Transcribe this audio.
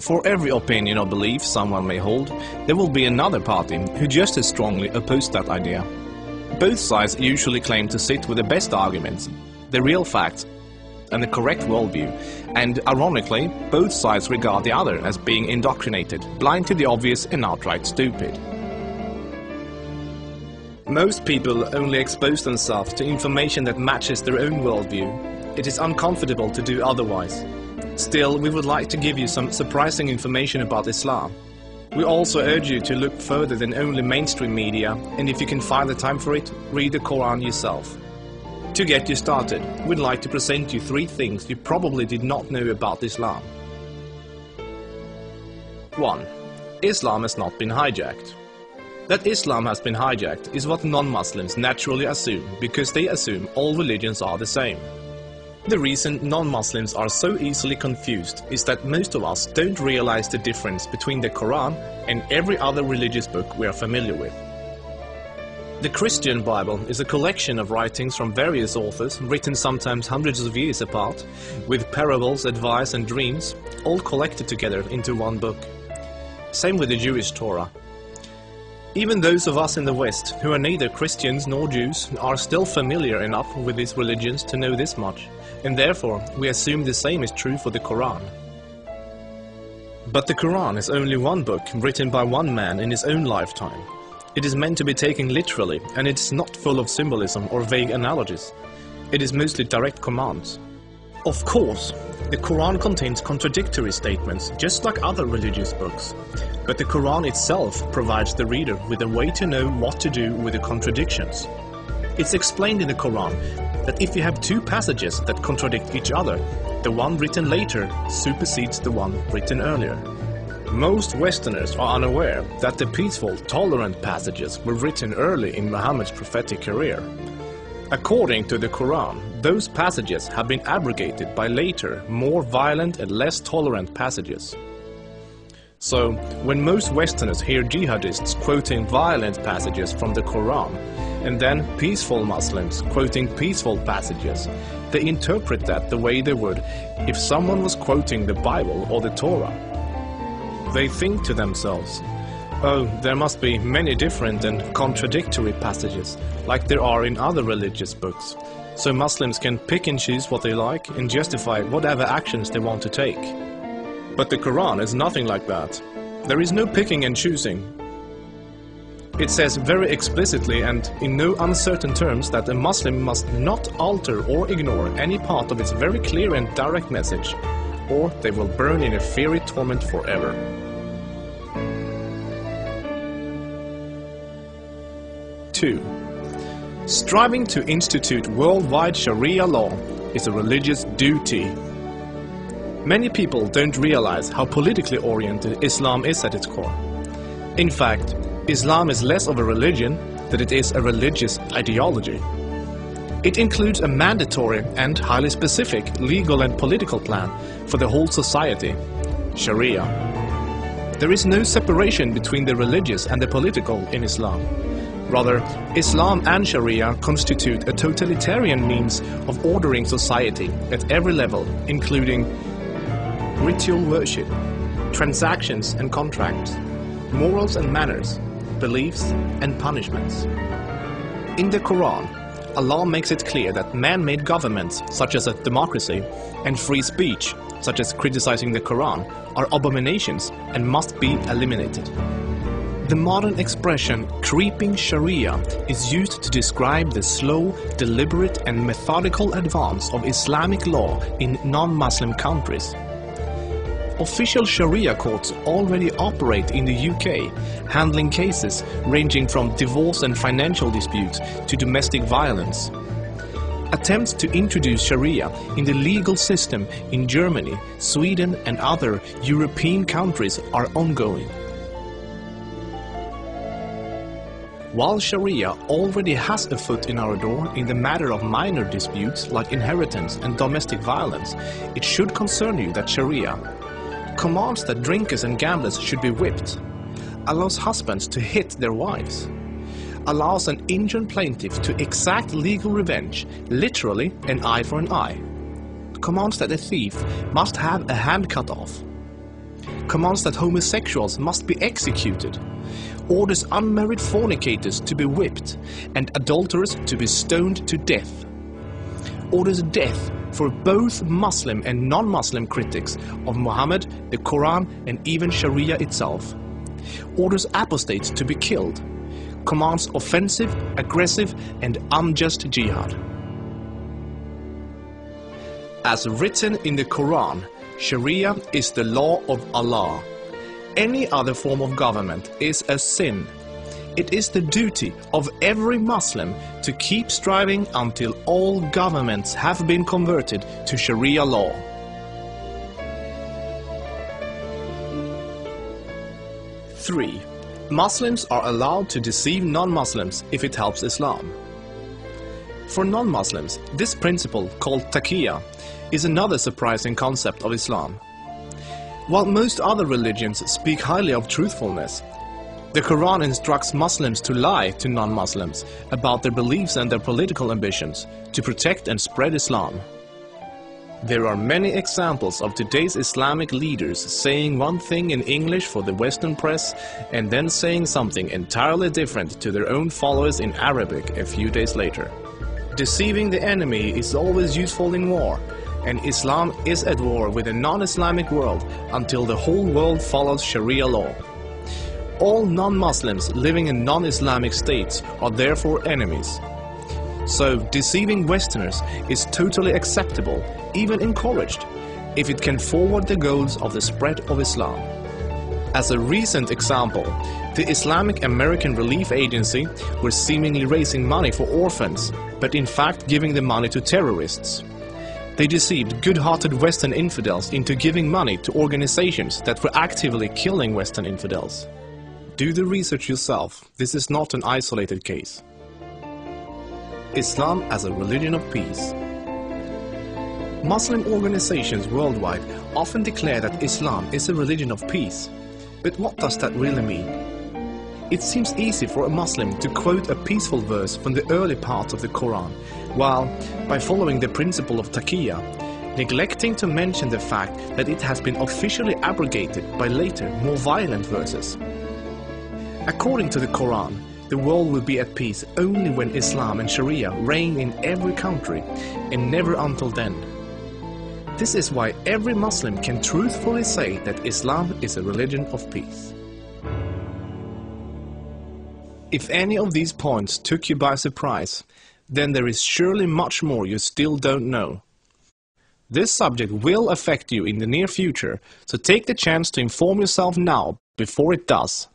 For every opinion or belief someone may hold, there will be another party who just as strongly oppose that idea. Both sides usually claim to sit with the best arguments, the real facts, and the correct worldview, and ironically, both sides regard the other as being indoctrinated, blind to the obvious and outright stupid. Most people only expose themselves to information that matches their own worldview. It is uncomfortable to do otherwise. Still, we would like to give you some surprising information about Islam. We also urge you to look further than only mainstream media, and if you can find the time for it, read the Quran yourself. To get you started, we'd like to present you 3 things you probably did not know about Islam. 1. Islam has not been hijacked. That Islam has been hijacked is what non-Muslims naturally assume, because they assume all religions are the same. The reason non-Muslims are so easily confused is that most of us don't realize the difference between the Quran and every other religious book we are familiar with. The Christian Bible is a collection of writings from various authors, written sometimes hundreds of years apart, with parables, advice and dreams, all collected together into one book. Same with the Jewish Torah. Even those of us in the West, who are neither Christians nor Jews, are still familiar enough with these religions to know this much, and therefore we assume the same is true for the Quran. But the Quran is only one book written by one man in his own lifetime. It is meant to be taken literally, and it is not full of symbolism or vague analogies. It is mostly direct commands. Of course, the Quran contains contradictory statements, just like other religious books. But the Quran itself provides the reader with a way to know what to do with the contradictions. It's explained in the Quran that if you have 2 passages that contradict each other, the one written later supersedes the one written earlier. Most Westerners are unaware that the peaceful, tolerant passages were written early in Muhammad's prophetic career. According to the Quran, those passages have been abrogated by later, more violent and less tolerant passages. So, when most Westerners hear jihadists quoting violent passages from the Quran, and then peaceful Muslims quoting peaceful passages, they interpret that the way they would if someone was quoting the Bible or the Torah. They think to themselves, oh, there must be many different and contradictory passages, like there are in other religious books, so Muslims can pick and choose what they like and justify whatever actions they want to take. But the Quran is nothing like that. There is no picking and choosing. It says very explicitly and in no uncertain terms that a Muslim must not alter or ignore any part of its very clear and direct message, or they will burn in a fiery torment forever. 2. Striving to institute worldwide Sharia law is a religious duty. Many people don't realize how politically oriented Islam is at its core. In fact, Islam is less of a religion than it is a religious ideology. It includes a mandatory and highly specific legal and political plan for the whole society, Sharia. There is no separation between the religious and the political in Islam. Rather, Islam and Sharia constitute a totalitarian means of ordering society at every level, including ritual worship, transactions and contracts, morals and manners, beliefs and punishments. In the Quran, Allah makes it clear that man-made governments, such as a democracy, and free speech, such as criticizing the Quran, are abominations and must be eliminated. The modern expression creeping Sharia is used to describe the slow, deliberate and methodical advance of Islamic law in non-Muslim countries. Official Sharia courts already operate in the UK, handling cases ranging from divorce and financial disputes to domestic violence. Attempts to introduce Sharia in the legal system in Germany, Sweden and other European countries are ongoing. While Sharia already has a foot in our door in the matter of minor disputes like inheritance and domestic violence, it should concern you that Sharia commands that drinkers and gamblers should be whipped, allows husbands to hit their wives, allows an injured plaintiff to exact legal revenge, literally an eye for an eye, commands that a thief must have a hand cut off, commands that homosexuals must be executed, orders unmarried fornicators to be whipped and adulterers to be stoned to death, orders death for both Muslim and non-Muslim critics of Muhammad, the Quran and even Sharia itself, orders apostates to be killed, commands offensive, aggressive and unjust jihad. As written in the Quran, Sharia is the law of Allah. Any other form of government is a sin. It is the duty of every Muslim to keep striving until all governments have been converted to Sharia law. Three, Muslims are allowed to deceive non-Muslims if it helps Islam. For non-Muslims, this principle, called taqiyya, is another surprising concept of Islam. While most other religions speak highly of truthfulness, the Quran instructs Muslims to lie to non-Muslims about their beliefs and their political ambitions to protect and spread Islam. There are many examples of today's Islamic leaders saying one thing in English for the Western press and then saying something entirely different to their own followers in Arabic a few days later. Deceiving the enemy is always useful in war, and Islam is at war with a non-Islamic world until the whole world follows Sharia law. All non-Muslims living in non-Islamic states are therefore enemies. So deceiving Westerners is totally acceptable, even encouraged, if it can forward the goals of the spread of Islam. As a recent example, the Islamic American Relief Agency was seemingly raising money for orphans, but in fact giving the money to terrorists. They deceived good-hearted Western infidels into giving money to organizations that were actively killing Western infidels. Do the research yourself, this is not an isolated case. Islam as a religion of peace. Muslim organizations worldwide often declare that Islam is a religion of peace. But what does that really mean? It seems easy for a Muslim to quote a peaceful verse from the early parts of the Quran, while, by following the principle of taqiyya, neglecting to mention the fact that it has been officially abrogated by later, more violent verses. According to the Quran, the world will be at peace only when Islam and Sharia reign in every country, and never until then. This is why every Muslim can truthfully say that Islam is a religion of peace. If any of these points took you by surprise, then there is surely much more you still don't know. This subject will affect you in the near future, so take the chance to inform yourself now before it does.